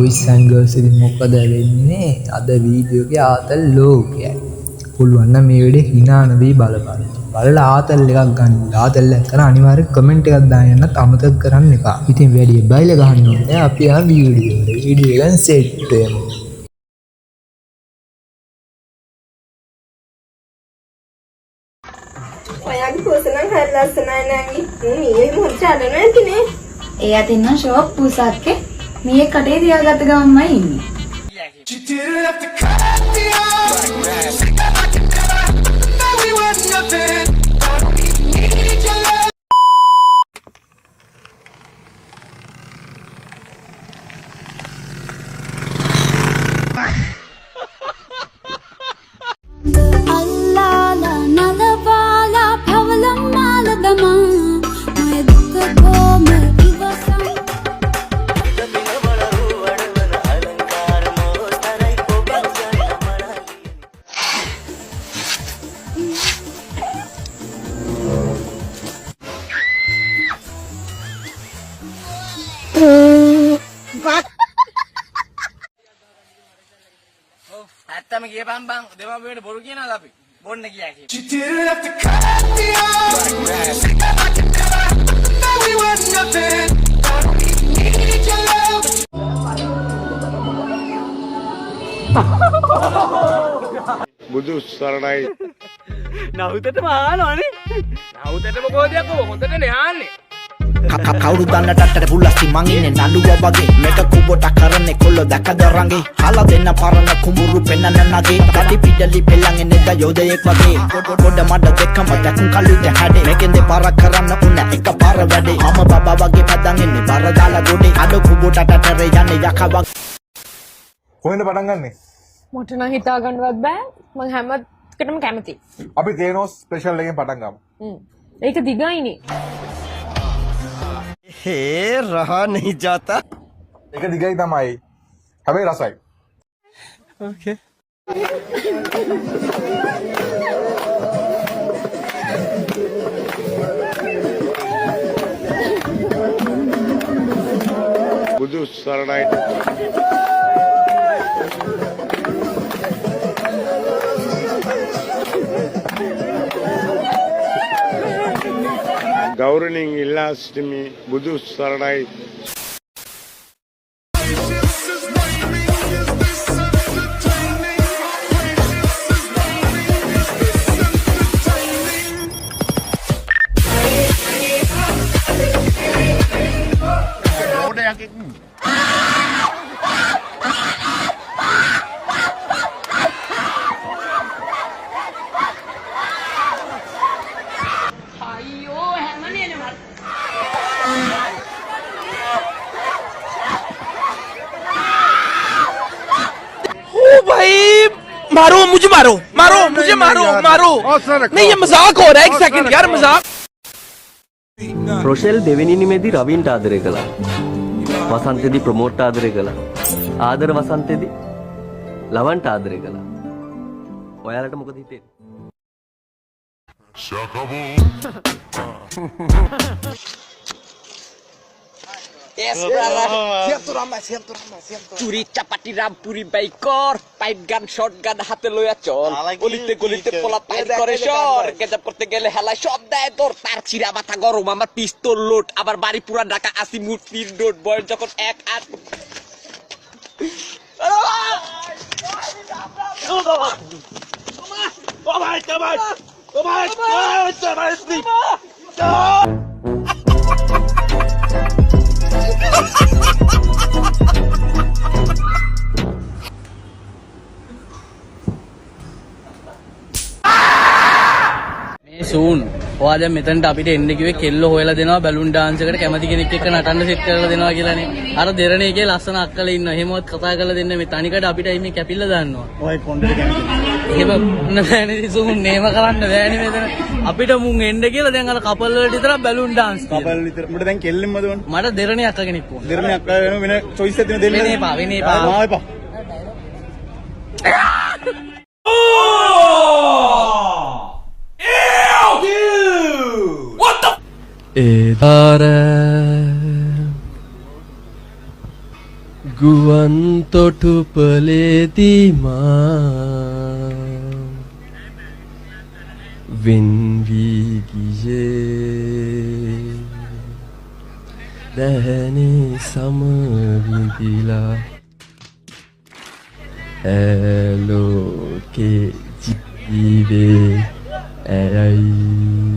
boys and girls ඉතින් මොකද වෙන්නේ අද වීඩියෝ එකේ ආතල් ලෝකයයි පුළුවන් නම් මේ වීඩියෝ hina නොවි බලපන් බලලා ආතල් එකක් ගන්න ආතල් එක කරන අනිවාර්යෙන් කමෙන්ට් එකක් දාන්න යන්නත් අමතක කරන්න එපා ඉතින් වැඩි බයිලා ගහන්න ඕනේ අපි ආ වීඩියෝ එකෙන් සෙට් වෙමු ඔයාගේ පොසනම් හරි ලස්සනයි නංගි. මීයේ මොහොත චාලන නැතිනේ. එයාට ඉන්න ෂෝක් පුසක්කේ මීයේ කටේ තියාගත්ත ගමන්මයි ඉන්නේ. ඇත්තම කියපන් බං දෙමාපියන්ට බොරු කියනවාද අපි බොන්න කියා කියපන් බුදු සරණයි නවුතටම ආනවනේ නවුතටම කොහොදයක් හොඳට නෙහාන්නේ කවුරු දන්න ටට්ටට පුල්ලස්ති මං ඉන්නේ නළුවා වගේ මේක කුඹොට කරන්නේ කොල්ල දැකද රංගේ හලා දෙන්න පරණ කුඹුරු පෙන්නන්න නගේ කඩි පිටලි පෙල්ලන් එන්නේ යෝධයෙක් වගේ පොඩ මඩ දෙකම දැකුම් කළුද හැඩේ මේකෙන් දෙපාරක් කරන්න උන්න එක පාර වැඩේ මම බබා වගේ පදන් එන්නේ බර දාලා ගොඩේ අඩ කුඹොට ටටට යන්නේ යකා වගේ කොහෙන්ද පටන් ගන්නෙ මොට නම් හිතා ගන්නවත් බෑ. මම හැමකටම කැමතියි. අපි තේනෝ ස්පෙෂල් එකෙන් පටන් ගමු ඒක දිගයිනේ. हे रहा नहीं जाता ඒක දිගයි තමයි හැබැයි රසයි ओके බුදු සරණයි ගෞරවණීය ඉල්ලා සිටිමි බුදු සරණයි मारो मुझे मारो मारो मुझे मारो मारो नहीं ये मजाक हो रहा है एक सेकंड यार मजाक රොෂෙල් දෙවෙනි නිමේදී රවින්ට ආදරය කළා. වසන්තේදී ප්‍රමෝට්ට ආදරය කළා. ආදර වසන්තේදී ලවන්ට ආදරය කළා. ඔයාලට මොකද හිතෙන්නේ? Yes, brother. Siap tuh Rama, siap tuh Rama, siap tuh. Curi capati rampuri baikor, pipe gun, shotgun, hati lo ya con. Golite pola pipe করে shor, গেজা করতে গেলে হেলা সব দেয় তোর তার ছিড়া মাথা গরম আমার পিস্তল লোড আবার বাড়ি পুরা ঢাকা আসি মুড ফির ডোট বয় যখন 1-8 සූන් ඔයා දැන් මෙතනට අපිට එන්න කිව්වේ කෙල්ල හොයලා දෙනවා බැලුන් ඩාන්ස් එකට කැමති කෙනෙක් එක්ක නටන්න සෙට් කරලා දෙනවා කියලානේ. අර දෙරණේ එකේ ලස්සන අක්කලා ඉන්නවා. එහෙමවත් කතා කරලා දෙන්න මේ තනිකඩ අපිට මේ කැපිල්ල දාන්නවා. ඔය කොණ්ඩේ කැමති එහෙම නෑනේ සූන් නේම කරන්න බෑනේ මෙතන. අපිට මුන් එන්න කියලා දැන් අර කපල් වලට විතරක් බැලුන් ඩාන්ස් කපල් විතර උඹට දැන් කෙල්ලෙම්මද වොන් මට දෙරණේ අක්ක කෙනෙක් ඕන. දෙරණේ අක්කා වෙන choice එකක් දෙන්න වෙන්නේ එපා වෙන්නේ එපා. මාව එපා ගුවන් තොටුපලේදී මා වෙන් වී ගියේ දැහැනේ සමවිඳිලා ඇලෝකේ ජීවේ ඇයයි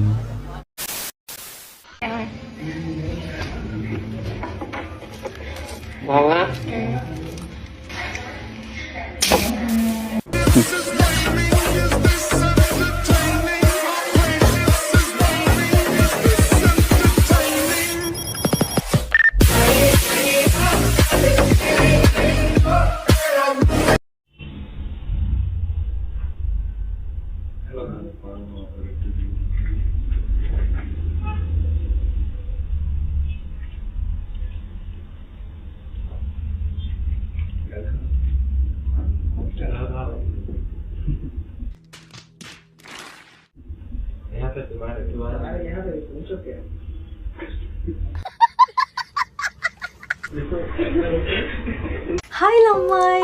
Hai lamai,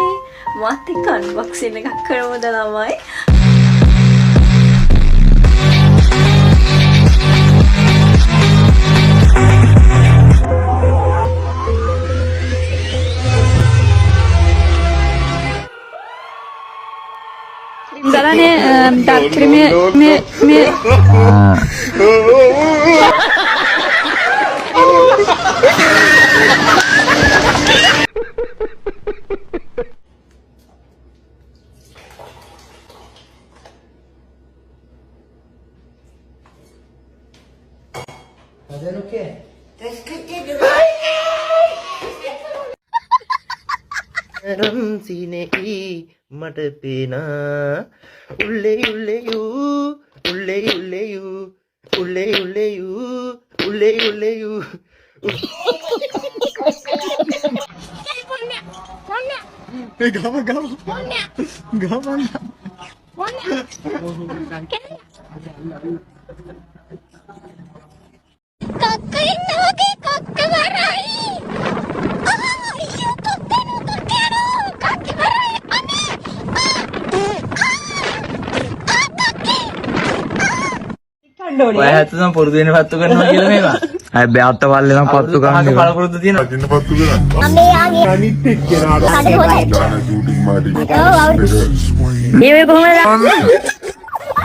mati kan vaksin එකක් කරමුද lamai? Dalane doctor me සිනෙහි මට පේනා උල්ලේ උල්ලේ යූ උල්ලේ උල්ලේ යූ උල්ලේ උල්ලේ යූ උල්ලේ උල්ලේ යූ ඔය හැත්තම් පුරුදු වෙන පත්තු කරනවා කියලා මේවා. හැබැයි අතවල් නම් පත්තු ගන්න පළ පුරුදු තියෙනවා. අදින්න පත්තු කරන්න. අනිත් එක්කෙනාට shooting මාඩි.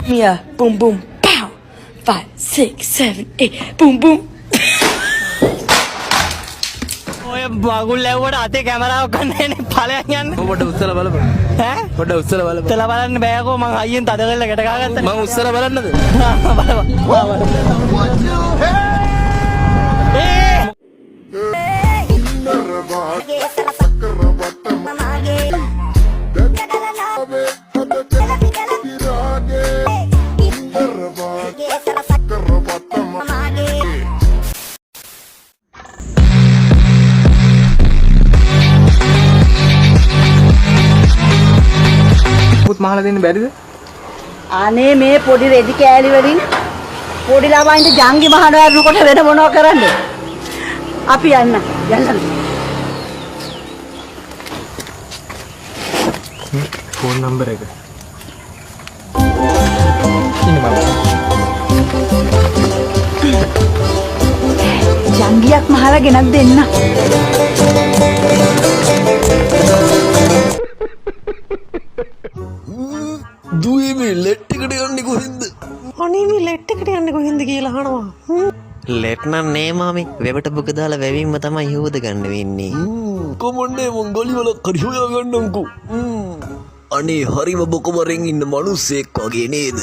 Mia, boom boom, pow. 5, 6, 7, 8, boom boom. ඔය බගුල් ලැබුවට අතේ කැමරාවක් ගන්න නේ ඵලයන් යන්න. පොඩ උස්සලා බලපන්. ඈ? පොඩ උස්සලා බලපන්. උස්සලා බලන්න බෑකෝ මං අයියෙන් තද කරලා ගැට ගහගත්තා. මං උස්සලා බලන්නද? බලපන්. මහලා දෙන්න බැරිද? අනේ මේ පොඩි රෙදි කෑලි වලින් පොඩි ළමයින්ට ජංගි මහන වරනකොට වෙන මොනව කරන්නේ? අපි යන්න. ෆෝන් නම්බර එක. ජංගියක් මහලා ගෙනත් දෙන්න. දුවේ මේ ලෙට් එකට යන්නේ කොහෙන්ද? අනේ මේ ලෙට් එකට යන්නේ කොහෙන්ද කියලා අහනවා. ලෙට් නම් නේ මාමි වෙබට බුක දාලා වැවීම තමයි හොද ගන්න වෙන්නේ. කොමන්නේ මං ගලි වල කරි හොයා ගන්නම්කෝ. අනේ හරිම බොකමරෙන් ඉන්න මිනිස්සෙක් වගේ නේද?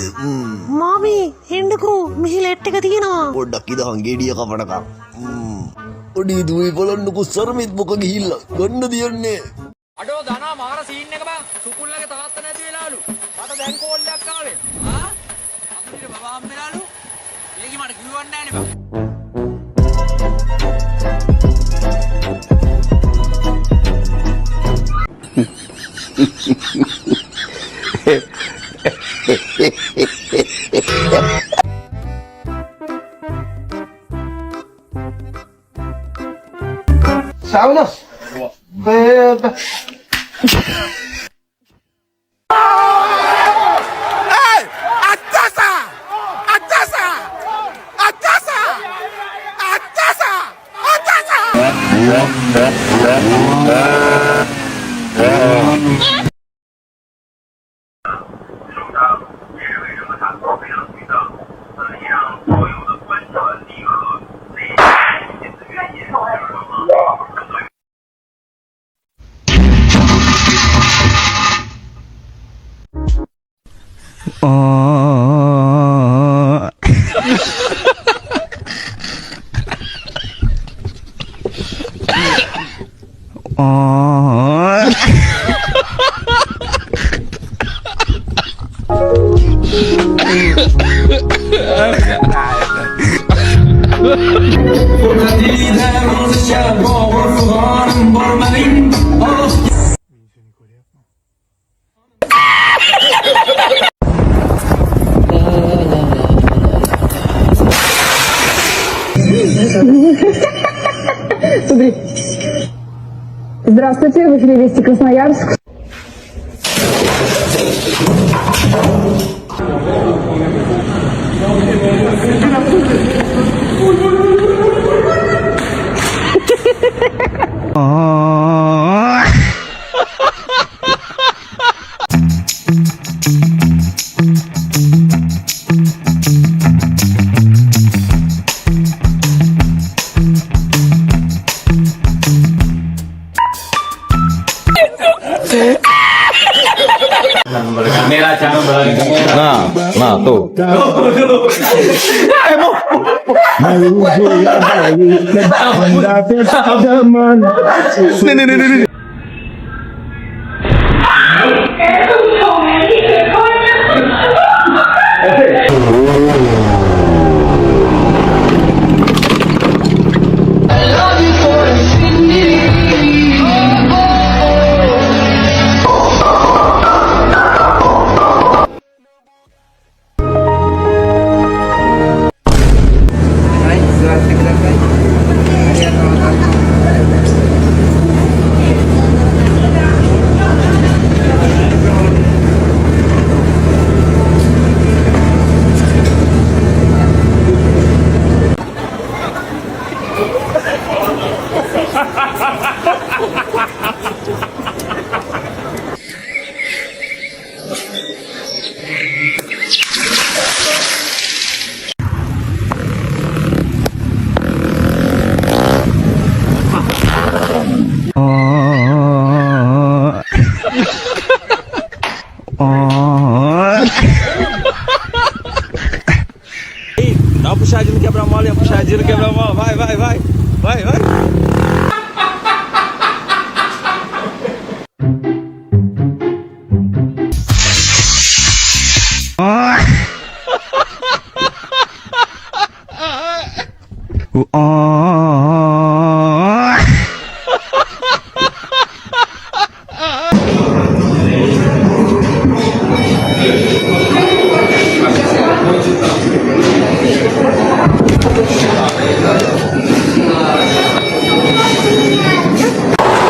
මාමි එන්නකෝ මෙහි ලෙට් එක තියෙනවා. පොඩ්ඩක් ඉදහන් ගෙඩිය කපනකම්. ඔඩි දුවේ බලන්නකෝ සරමිත් මොක ගිහිල්ලා ගන්න දියන්නේ. අඩෝ දනා මාර සීන් එක බං සුකුල්ලගේ තාත්තා නැති වෙලාලු මට දැන් කෝල් එකක් ආවේ අපිට බබා හම්බෙලාලු ඒකි මට කිව්වන්නේ නැහනේ බං ශාවනස් Здравствуйте, в эфире Вести Красноярск. Nah tuh. Nih. Puxadinho no quebra-mola, puxadinho no quebra-mola, vai.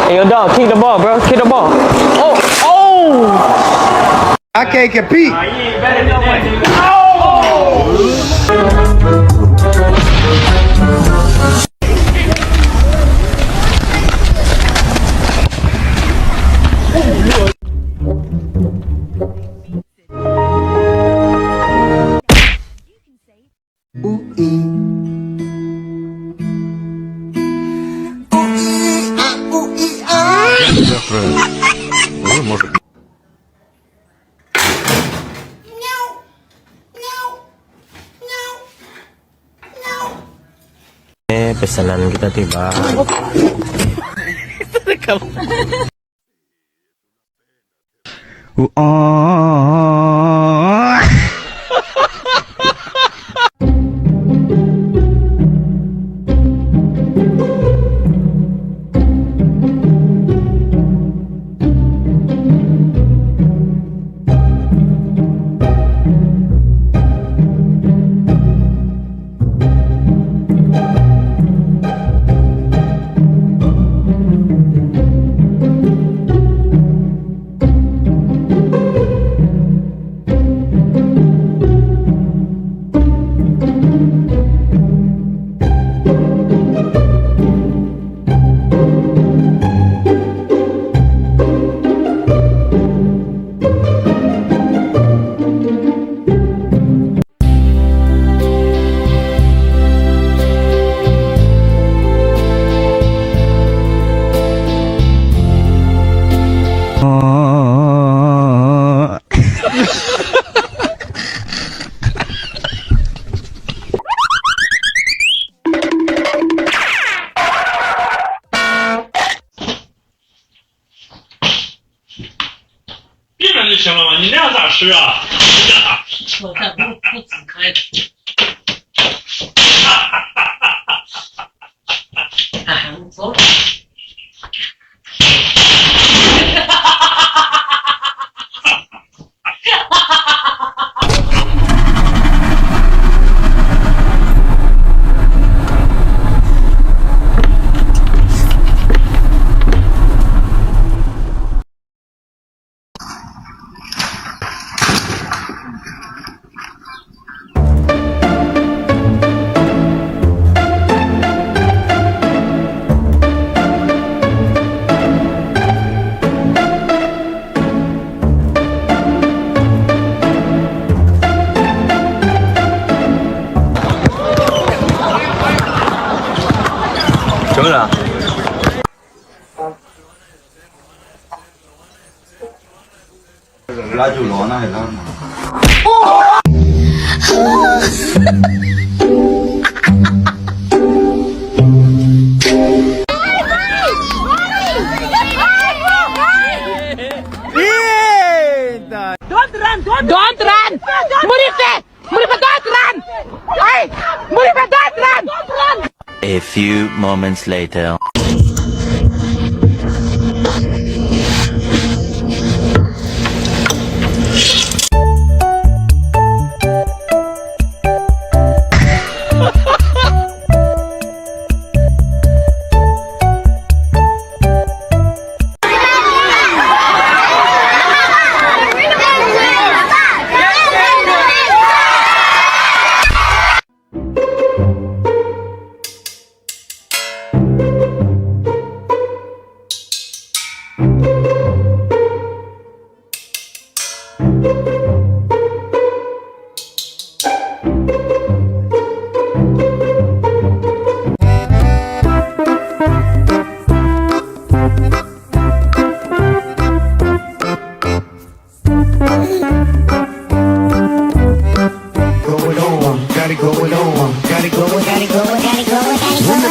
Hey, yo, dog, kick the ball, bro. Kick the ball. Oh! I can't compete. Pesanan kita tiba. 你那样咋吃啊？什么人？拉酒罗那也让吗？Don't run! Murife! Murife, don't run! Hey! Murife, don't run! Don't run! A few moments later.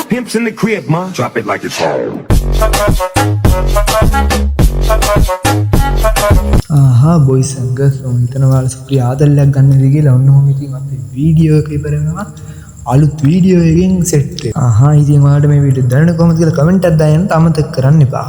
Pimps in the crib, ma. Drop it like it's hot. Aha boys and girls මම හිතනවා ඔයාලා සුපිරි ආදල්ලයක් ගන්නද කියලා. ඔන්න ඔහොම ඉතින් අපේ video එක ඉවර වෙනවා. අලුත් වීඩියෝ එකකින් සෙට් වෙනවා. ආහා ඉතින් ඔයාලට මේ වීඩියෝ දැනුණා කොහොමද කියලා කමෙන්ට් එකක් දාන්න අමතක කරන්න එපා.